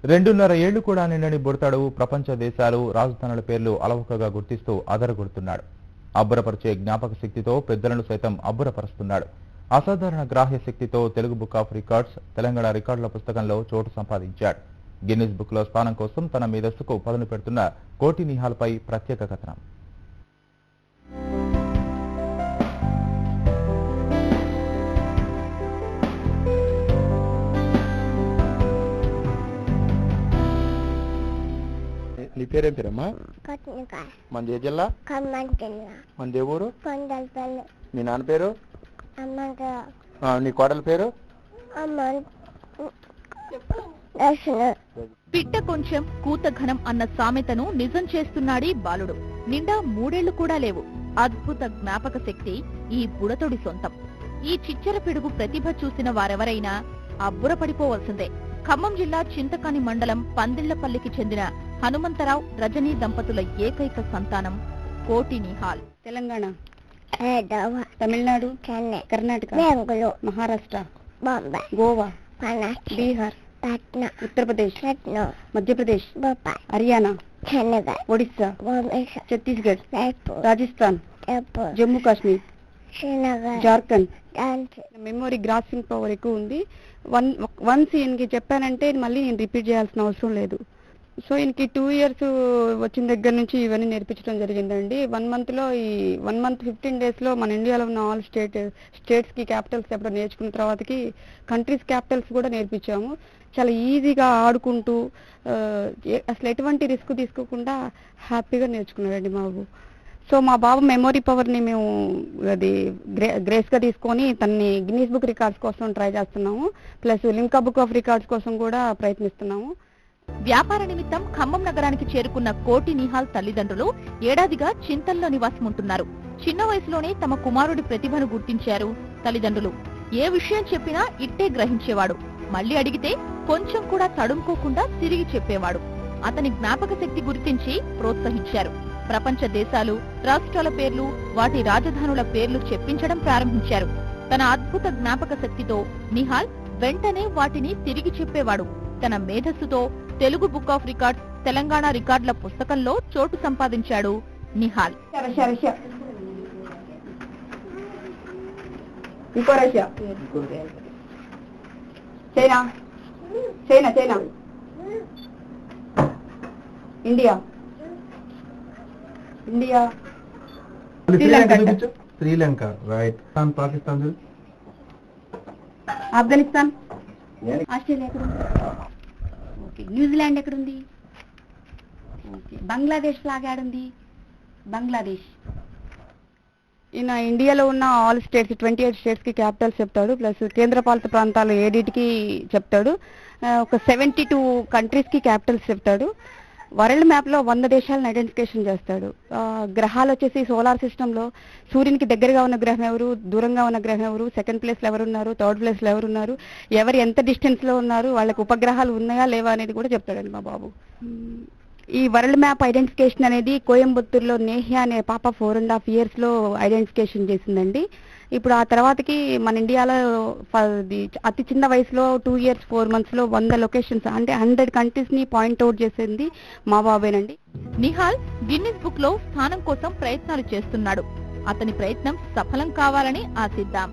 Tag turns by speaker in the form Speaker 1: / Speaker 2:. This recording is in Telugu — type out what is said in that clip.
Speaker 1: రెండున్నర ఏళ్లు కూడా నిండని బుడతాడు ప్రపంచ దేశాలు రాజధానుల పేర్లు అలవకగా గుర్తిస్తూ అదరగొడుతున్నాడు. అబ్బురపరిచే జ్ఞాపక శక్తితో పెద్దలను సైతం అబ్బురపరుస్తున్నాడు. అసాధారణ గ్రాహ్య శక్తితో Telugu book of records Telangana రికార్డుల పుస్తకంలో చోటు సంపాదించాడు. గిన్నిస్ బుక్ లో స్థానం కోసం తన మేధస్సుకు పదును పెడుతున్న కోటి నిహాల్ పై ప్రత్యేక కథనం.
Speaker 2: నీ పేరేం పేరమ్మా? మంది ఏ జిల్లా? మంది ఏ ఊరు? మీ నాన్న పేరు? నీ కోడల పేరు?
Speaker 3: పిట్ట కొంచెం కూత ఘనం అన్న సామెతను నిజం చేస్తున్నాడీ బాలుడు. నిండా 3 ఏళ్లు కూడా లేవు. అద్భుత జ్ఞాపక శక్తి ఈ బుడతొడి సొంతం. ఈ చిచ్చర పిడుగు ప్రతిభ చూసిన వారెవరైనా అబ్బురపడిపోవలసిందే. ఖమ్మం జిల్లా చింతకాని మండలం పందిళ్లపల్లికి చెందిన హనుమంతరావు రజనీ దంపతుల ఏకైక సంతానం కోటి Nihal.
Speaker 4: Telangana, Tamil Nadu, Karnataka, Maharashtra, Goa, Bihar, Uttar Pradesh, Madhya Pradesh, Haryana, Odisha, Chhattisgarh, Rajasthan, Jammu Kashmir, Jharkhand. Memory grossing power ఎక్కువ ఉంది. వన్స్ ఈయనకి చెప్పానంటే మళ్ళీ నేను రిపీట్ చేయాల్సిన అవసరం లేదు. సో ఈయనకి 2 years వచ్చిన దగ్గర నుంచి ఇవన్నీ నేర్పించడం జరిగిందండి. 1 month లో ఈ 1 month 15 days లో మన ఇండియాలో ఉన్న ఆల్ స్టేట్స్ కి క్యాపిటల్స్ ఎప్పుడో నేర్చుకున్న తర్వాతకి కంట్రీస్ క్యాపిటల్స్ కూడా నేర్పించాము. చాలా ఈజీగా ఆడుకుంటూ అసలు ఎటువంటి రిస్క్ తీసుకోకుండా హ్యాపీగా నేర్చుకున్నాడండి మా బాబు. సో మా బాబు మెమొరీ పవర్ని మేము అది గ్రేస్గా తీసుకొని తన్ని గిన్నీస్ బుక్ రికార్డ్స్ కోసం ట్రై చేస్తున్నాము. Plus Limca book of records కోసం కూడా ప్రయత్నిస్తున్నాము.
Speaker 3: వ్యాపార నిమిత్తం ఖమ్మం నగరానికి చేరుకున్న కోటి నిహాల్ తల్లిదండ్రులు ఏడాదిగా చింతల్లో నివాసముంటున్నారు. చిన్న వయసులోనే తమ కుమారుడి ప్రతిభను గుర్తించారు తల్లిదండ్రులు. ఏ విషయం చెప్పినా ఇట్టే గ్రహించేవాడు. మళ్లీ అడిగితే కొంచెం కూడా తడుముకోకుండా తిరిగి చెప్పేవాడు. అతని జ్ఞాపక శక్తి గుర్తించి ప్రోత్సహించారు. ప్రపంచ దేశాలు, రాష్ట్రాల పేర్లు, వాటి రాజధానుల పేర్లు చెప్పించడం ప్రారంభించారు. తన అద్భుత జ్ఞాపక శక్తితో నిహాల్ వెంటనే వాటిని తిరిగి చెప్పేవాడు. తన మేధస్సుతో Telugu book of records Telangana రికార్డుల పుస్తకంలో చోటు సంపాదించాడు Nihal.
Speaker 4: India,
Speaker 2: Sri Lanka, right. Pakistan,
Speaker 4: Afghanistan, Australia ఎక్కడుంది? ఓకే. న్యూజిలాండ్ ఎక్కడుంది? ఓకే. బంగ్లాదేశ్ ఫ్లాగ్ ఆడుంది? బంగ్లాదేశ్. ఈయన ఇండియాలో ఉన్న ఆల్ స్టేట్స్ 28 స్టేట్స్ కి క్యాపిటల్స్ చెప్తాడు. ప్లస్ కేంద్రపాలిత ప్రాంతాలు ఏడిటికి చెప్తాడు. ఒక 72 కంట్రీస్ కి క్యాపిటల్స్ చెప్తాడు. వరల్డ్ మ్యాప్ లో 100 దేశాలను ఐడెంటిఫికేషన్ చేస్తాడు. గ్రహాలు వచ్చేసి సోలార్ సిస్టమ్ లో సూర్యునికి దగ్గరగా ఉన్న గ్రహం ఎవరు, దూరంగా ఉన్న గ్రహం ఎవరు, సెకండ్ ప్లేస్ లో ఎవరున్నారు, థర్డ్ ప్లేస్ లో ఎవరున్నారు, ఎవరు ఎంత డిస్టెన్స్ లో ఉన్నారు, వాళ్ళకి ఉపగ్రహాలు ఉన్నాయా లేవా అనేది కూడా చెప్తాడండి మా బాబు. ఈ వరల్డ్ మ్యాప్ ఐడెంటిఫికేషన్ అనేది కోయంబత్తూరులో నేహ్యా అనే పాప 4.5 years లో ఐడెంటిఫికేషన్ చేసిందండి. ఇప్పుడు ఆ తర్వాతకి మన ఇండియాలో అతి చిన్న వయసులో 2 years 4 months లో 100 లొకేషన్స్ అంటే 100 కంట్రీస్ ని పాయింట్అవుట్ చేసింది మా బాబేనండి.
Speaker 3: నిహాల్ గిన్నిస్ బుక్ లో స్థానం కోసం ప్రయత్నాలు చేస్తున్నాడు. అతని ప్రయత్నం సఫలం కావాలని ఆశిద్దాం.